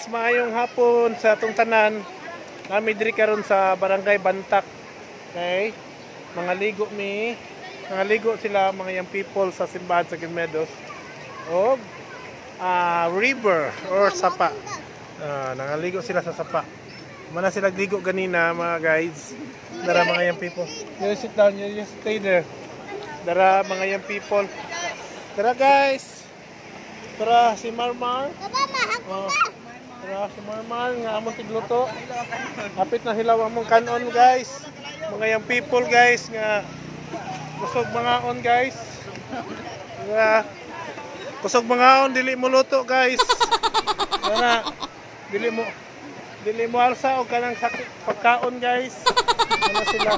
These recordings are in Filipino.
maayong hapon sa atong tanan. Nami diri karon sa Barangay Bantak. Okay? Mga ligo sila mga young people sa simbahan sa Gilmedos. O river or sapa. Nangaligo sila sa sapa. Mana sila ligo ganina mga guys. Dara mga young people. You sit down, you just stay there. Dara mga young people. Tara guys. Tara si Marmar. Tara si Marmar nga among tigluto. Hapit na hilaw among kanon guys. Mga young people guys nga kusog mga on guys. Kusog mga on dili mo luto guys. Tara. Dili mo alsa og kanang pagkaon guys. Ano sila?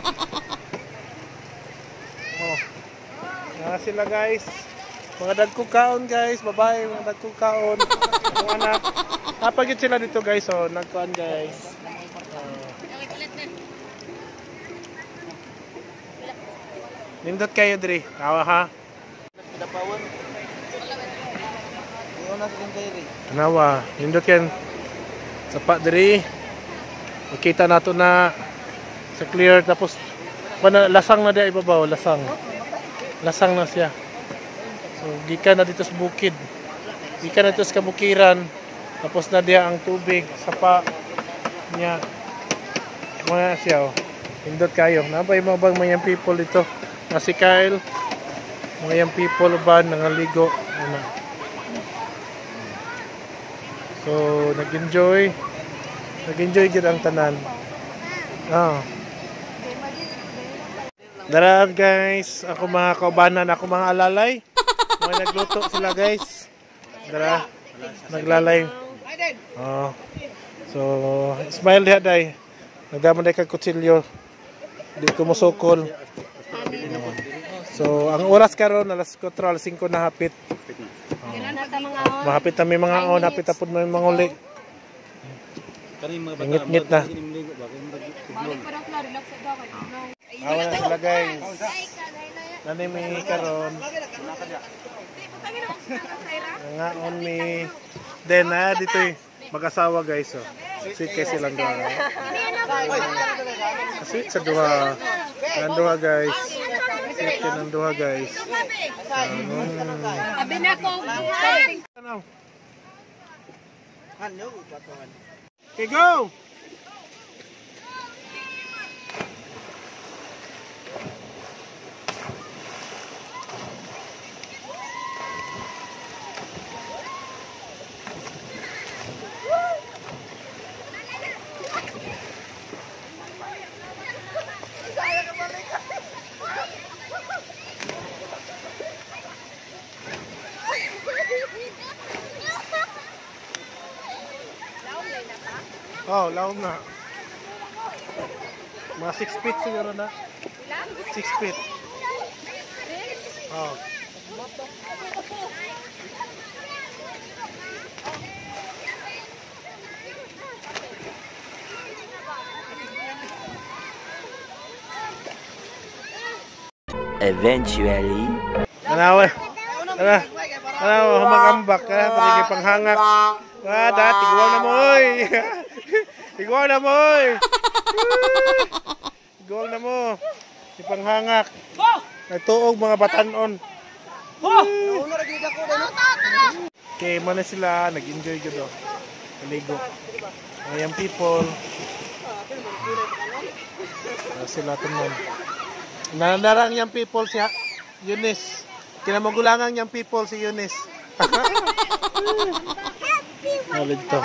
Nga sila guys. Mga dagkong kaon guys, babae, mga dagkong kaon. Mga anak. Napagit sila dito guys, oh, nagkuhan guys. Nindot kayo diri. Tawa ha. Tanawa, nindot kayo. Sapa diri. Makita nato na sa clear tapos lasang na dia ibabaw, lasang. Lasang na siya. So, gikan na dito sa bukid. Gikan na dito sa kabukiran. Tapos na diya ang tubig. Sapa niya. Mga siya. Oh. Hindot kayo. Napay mga bang mga young people dito. Nga si Kyle. Mga young people ba nangaligo. So, nag-enjoy. Nag-enjoy gid ang tanan. Dara guys. Ako mga kaubanan. Ako mga alalay. Mga nagluto sila guys. Dara, naglalay. So, smile diha day. Nagdamon day kag kutsilyo. Di ko musukol. So, ang oras karon alas 4, alas 5 na hapit. Mahapit na may mga on, hapit na pud may manguli. Ngit-ngit na. Awa na sila guys. Nanay may karon. Nga on me. Then dito mag-asawa guys. Oh. Sweet kasi silang duha. Sweet sa duha. Ang duha guys. Sweet ka ng duha guys. Abi na ko. Okay, go! Oh, laom na. Mga 6 feet siguro na. 6 feet. Oh. Eventually. Tanawa. Tanawa, humagambak. Parigi panghangak. Dati, igual na mo oy. Igual na mo oy. Igual na mo. Ipanghangak. Nagtuog mga batanon. Okay, mana sila. Nag-enjoy ko do. Maligo. Ayan people. Sila tunon. Nanarang yung people si Eunice. Kinamagulangan yung people si Eunice. Nalito.